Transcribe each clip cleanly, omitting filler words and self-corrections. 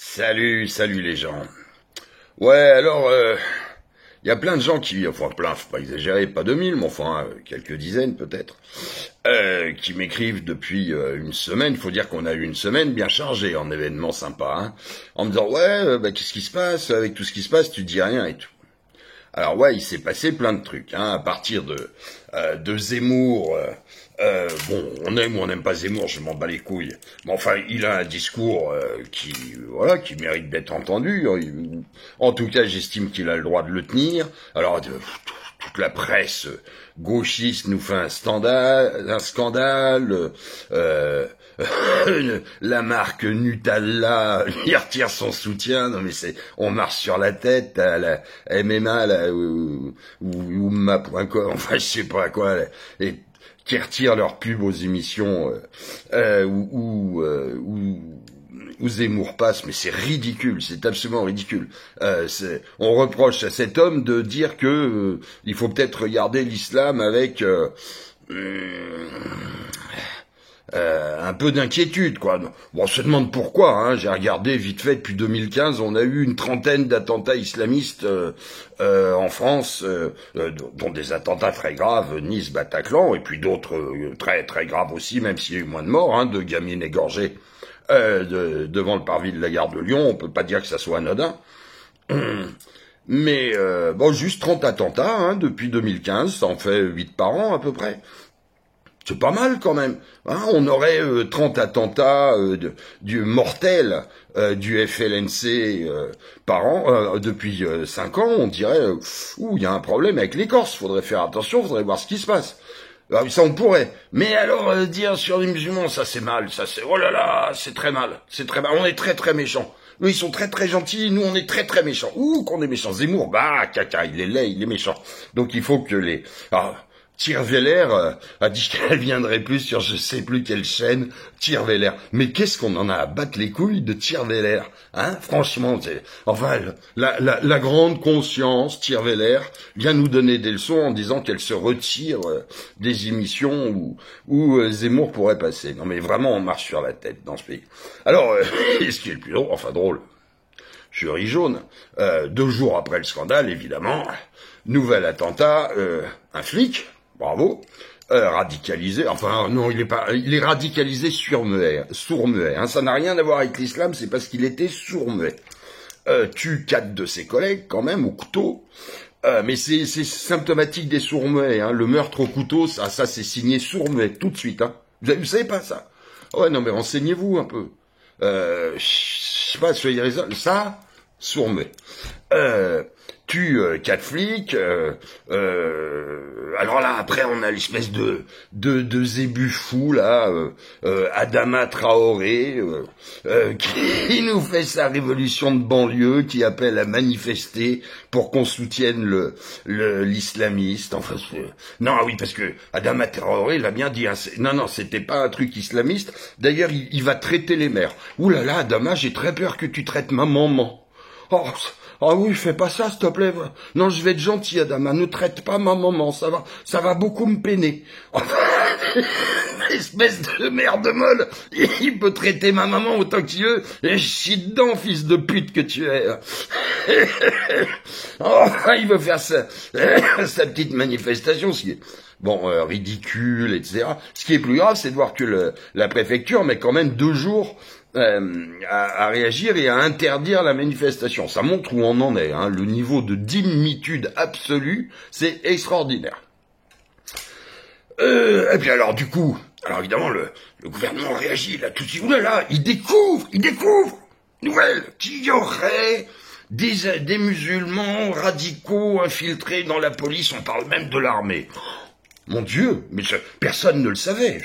Salut les gens. Ouais, alors, il y a plein de gens enfin plein, faut pas exagérer, pas 2000, mais enfin, quelques dizaines peut-être, qui m'écrivent depuis une semaine. Il faut dire qu'on a eu une semaine bien chargée en événements sympas, hein, en me disant, ouais, qu'est-ce qui se passe, avec tout ce qui se passe, tu dis rien et tout. Alors ouais, il s'est passé plein de trucs, hein, à partir de Zemmour. Bon, on aime ou on n'aime pas Zemmour, je m'en bats les couilles. Mais enfin, il a un discours qui mérite d'être entendu. En tout cas, j'estime qu'il a le droit de le tenir. Alors, toute la presse gauchiste nous fait un scandale. La marque Nutella il retire son soutien. Non mais on marche sur la tête à la MMA là, ou ma.com, enfin je sais pas quoi, là, et qui retirent leur pub aux émissions où Zemmour passe, mais c'est ridicule, c'est absolument ridicule. On reproche à cet homme de dire que il faut peut-être regarder l'islam avec un peu d'inquiétude, quoi. Bon, on se demande pourquoi, hein. J'ai regardé vite fait depuis 2015, on a eu une trentaine d'attentats islamistes en France, dont des attentats très graves, Nice, Bataclan, et puis d'autres très très graves aussi, même s'il y a eu moins de morts, hein, de gamines égorgées devant le parvis de la gare de Lyon. On peut pas dire que ça soit anodin. Mais bon, juste 30 attentats, hein, depuis 2015, ça en fait 8 par an à peu près. C'est pas mal quand même. Hein, on aurait 30 attentats du mortel du FLNC par an depuis 5 ans. On dirait, il y a un problème avec les Corses. Faudrait faire attention, faudrait voir ce qui se passe. Alors, ça on pourrait. Mais alors dire sur les musulmans, ça c'est mal, ça c'est oh là là, c'est très mal, c'est très mal. On est très très méchants. Eux ils sont très très gentils, nous on est très très méchants. Ouh qu'on est méchants. Zemmour, caca, il est laid, il est méchant. Donc il faut que les Tirveller a dit qu'elle viendrait plus sur je sais plus quelle chaîne, Tirveller. Mais qu'est-ce qu'on en a à battre les couilles de Tirveller, hein? Franchement, enfin, la grande conscience, Tirveller, vient nous donner des leçons en disant qu'elle se retire des émissions où Zemmour pourrait passer. Non mais vraiment, on marche sur la tête dans ce pays. Alors, ce qui est le plus drôle, enfin drôle, jury jaune, 2 jours après le scandale, évidemment, nouvel attentat, un flic, bravo, radicalisé, enfin non, il est radicalisé sourd-muet, hein, ça n'a rien à voir avec l'islam, c'est parce qu'il était sourd-muet. Tue 4 de ses collègues quand même au couteau, mais c'est symptomatique des sourds-muets, hein, le meurtre au couteau, ça c'est signé sourd-muet tout de suite, hein. Vous savez pas ça? Ouais, non mais renseignez-vous un peu. Je sais pas, soyez raisonnables, ça, sourd-muet. Tue 4 flics. Alors là, après, on a l'espèce de zébu fou là, Adama Traoré, qui nous fait sa révolution de banlieue, qui appelle à manifester pour qu'on soutienne l'islamiste. Enfin, non, oui, parce que Adama Traoré l'a bien dit. Hein, non, c'était pas un truc islamiste. D'ailleurs, il va traiter les mères. Ouh là là, Adama, j'ai très peur que tu traites ma maman. Oh oui, fais pas ça, s'il te plaît. Non, je vais être gentil, Adama. Ne traite pas ma maman, ça va beaucoup me peiner. Espèce de merde molle. Il peut traiter ma maman autant qu'il veut. Et chie dedans, fils de pute que tu es. Il veut faire sa petite manifestation, ce qui est ridicule, etc. Ce qui est plus grave, c'est de voir que la préfecture met quand même 2 jours à réagir et à interdire la manifestation. Ça montre où on en est, hein. Le niveau de dimitude absolue, c'est extraordinaire. Et puis alors du coup, évidemment le gouvernement réagit là tout de suite. Oulala, il découvre nouvelle qu'il y aurait des musulmans radicaux infiltrés dans la police. On parle même de l'armée. Mon Dieu, mais personne ne le savait.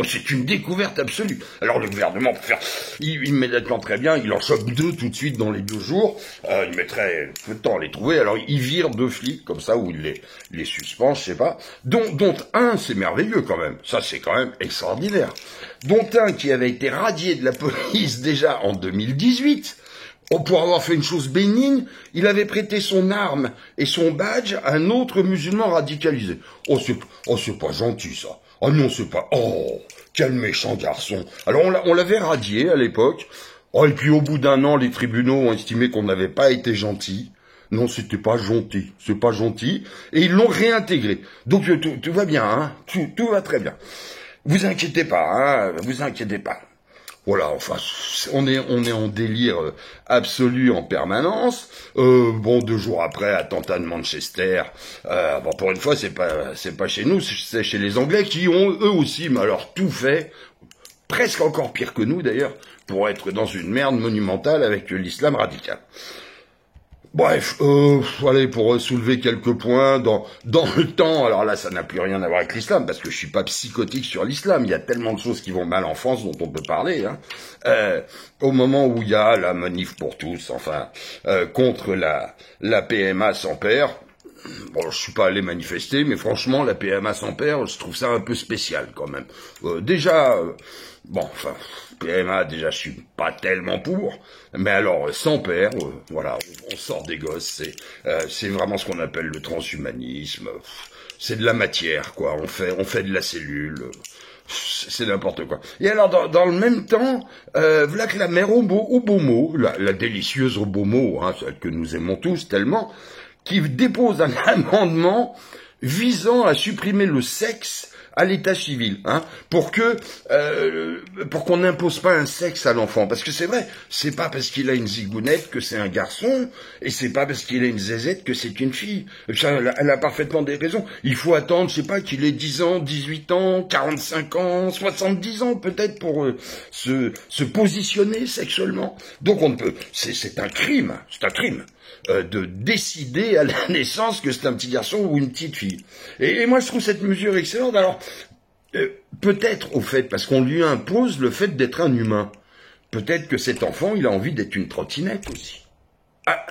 C'est une découverte absolue. Alors le gouvernement, pour faire immédiatement très bien, il en chope 2 tout de suite dans les 2 jours. Il mettrait peu de temps à les trouver. Alors il vire 2 flics comme ça, ou il les suspend, je sais pas. Dont un, c'est merveilleux quand même. Ça, c'est quand même extraordinaire. Dont un qui avait été radié de la police déjà en 2018. Pour avoir fait une chose bénigne, il avait prêté son arme et son badge à un autre musulman radicalisé. C'est pas gentil, ça. Oh non, c'est pas... Oh, quel méchant garçon. Alors, on l'avait radié à l'époque. Oh, et puis au bout d'un an, les tribunaux ont estimé qu'on n'avait pas été gentil. Non, c'était pas gentil, c'est pas gentil, et ils l'ont réintégré. Donc tout va bien, hein, tout va très bien. Vous inquiétez pas, hein, vous inquiétez pas. Voilà, enfin, on est en délire absolu en permanence. Bon, 2 jours après, attentat de Manchester. Bon, pour une fois, c'est pas chez nous, c'est chez les Anglais qui ont eux aussi, mais alors tout fait, presque encore pire que nous d'ailleurs, pour être dans une merde monumentale avec l'islam radical. Bref, allez, pour soulever quelques points dans le temps, alors là, ça n'a plus rien à voir avec l'islam, parce que je suis pas psychotique sur l'islam, il y a tellement de choses qui vont mal en France dont on peut parler, hein. Au moment où il y a la manif pour tous, enfin, contre la PMA sans père, bon, je suis pas allé manifester, mais franchement, la PMA sans père, je trouve ça un peu spécial, quand même. Bon, enfin, PMA, déjà, je suis pas tellement pour, mais alors, sans père, voilà, on sort des gosses, c'est vraiment ce qu'on appelle le transhumanisme, c'est de la matière, quoi, on fait de la cellule, c'est n'importe quoi. Et alors, dans le même temps, voilà que la mère Obomo, la délicieuse Obomo, hein, celle que nous aimons tous tellement, qui dépose un amendement visant à supprimer le sexe à l'état civil, hein, pour qu'on n'impose pas un sexe à l'enfant, parce que c'est vrai, c'est pas parce qu'il a une zigounette que c'est un garçon, et c'est pas parce qu'il a une zézette que c'est une fille. Ça, elle a parfaitement des raisons. Il faut attendre, je sais pas, qu'il ait 10 ans, 18 ans, 45 ans, 70 ans peut-être pour se positionner sexuellement. Donc on ne peut, c'est un crime, de décider à la naissance que c'est un petit garçon ou une petite fille. Et moi, je trouve cette mesure excellente. Alors, peut-être, au fait, parce qu'on lui impose le fait d'être un humain. Peut-être que cet enfant, il a envie d'être une trottinette aussi. Ah,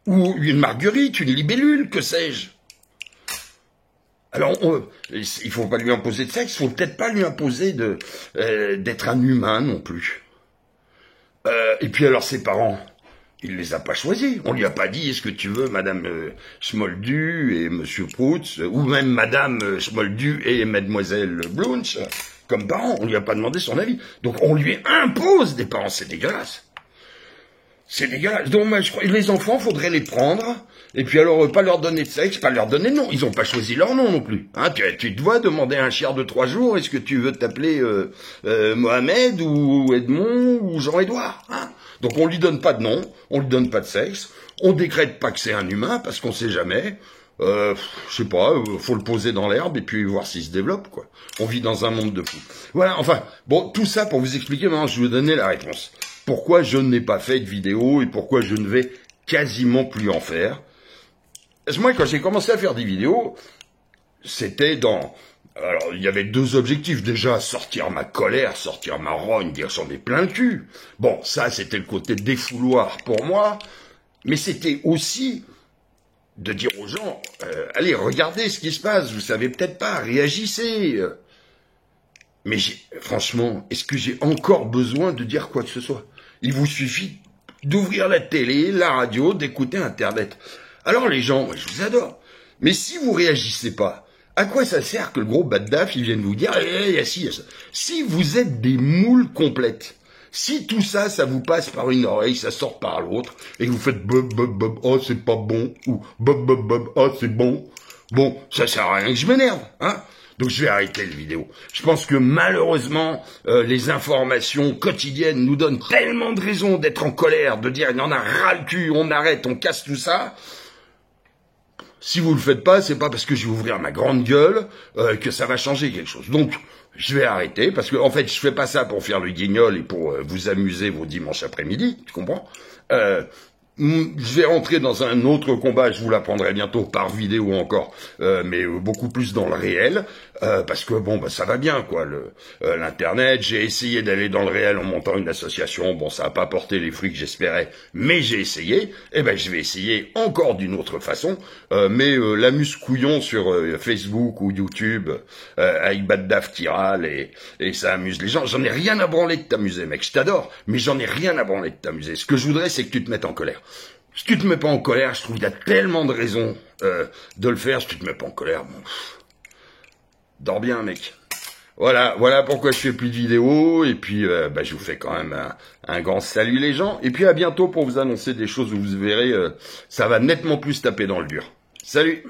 ou une marguerite, une libellule, que sais-je. Alors, il faut pas lui imposer de sexe, il faut peut-être pas lui imposer d'être un humain non plus. Et puis alors, ses parents... Il les a pas choisis. On lui a pas dit, est-ce que tu veux Madame Smoldu et Monsieur Proutz, ou même Madame Smoldu et Mademoiselle Blounch, comme parents. On lui a pas demandé son avis. Donc on lui impose des parents. C'est dégueulasse. C'est dégueulasse. Donc moi, je crois, les enfants, faudrait les prendre, et puis alors pas leur donner de sexe, pas leur donner de nom. Ils ont pas choisi leur nom non plus. Hein, tu te vois demander à un chiard de 3 jours, est-ce que tu veux t'appeler Mohamed ou Edmond ou Jean-Édouard, hein? Donc on lui donne pas de nom, on lui donne pas de sexe, on décrète pas que c'est un humain, parce qu'on sait jamais. Je sais pas, faut le poser dans l'herbe et puis voir s'il se développe, quoi. On vit dans un monde de fous. Voilà, enfin, bon, tout ça pour vous expliquer, maintenant je vais vous donner la réponse. Pourquoi je n'ai pas fait de vidéo et pourquoi je ne vais quasiment plus en faire. Parce que moi, quand j'ai commencé à faire des vidéos, c'était dans... Alors, il y avait 2 objectifs. Déjà, sortir ma colère, sortir ma rogne, dire j'en ai plein le cul. Bon, ça, c'était le côté défouloir pour moi. Mais c'était aussi de dire aux gens, allez, regardez ce qui se passe, vous savez peut-être pas, réagissez. Mais franchement, est-ce que j'ai encore besoin de dire quoi que ce soit? Il vous suffit d'ouvrir la télé, la radio, d'écouter Internet. Alors les gens, moi, je vous adore. Mais si vous réagissez pas, à quoi ça sert que le gros Baddaf, il vienne vous dire, si vous êtes des moules complètes, si tout ça, ça vous passe par une oreille, ça sort par l'autre, et que vous faites bob, bob, bob, oh, c'est pas bon, ou bob, bob, bob, oh, c'est bon, bon, ça sert à rien que je m'énerve, hein. Donc je vais arrêter la vidéo. Je pense que malheureusement, les informations quotidiennes nous donnent tellement de raisons d'être en colère, de dire, il y en a ras le cul, on arrête, on casse tout ça. Si vous le faites pas, c'est pas parce que je vais ouvrir ma grande gueule que ça va changer quelque chose. Donc, je vais arrêter, parce que en fait, je fais pas ça pour faire le guignol et pour vous amuser vos dimanches après-midi, tu comprends? Je vais rentrer dans un autre combat, je vous l'apprendrai bientôt par vidéo encore, mais beaucoup plus dans le réel, parce que bon, bah, ça va bien, quoi, l'internet. J'ai essayé d'aller dans le réel en montant une association, bon, ça n'a pas porté les fruits que j'espérais, mais j'ai essayé, et ben je vais essayer encore d'une autre façon, mais l'amuse-couillon sur Facebook ou YouTube, avec Baddaf qui râle, et ça amuse les gens. J'en ai rien à branler de t'amuser, mec, je t'adore, mais j'en ai rien à branler de t'amuser. Ce que je voudrais, c'est que tu te mettes en colère. Si tu te mets pas en colère, je trouve qu'il y a tellement de raisons de le faire. Si tu te mets pas en colère, bon, dors bien, mec. Voilà pourquoi je fais plus de vidéos, et puis je vous fais quand même un grand salut les gens, et puis à bientôt pour vous annoncer des choses où vous verrez, ça va nettement plus taper dans le dur. Salut!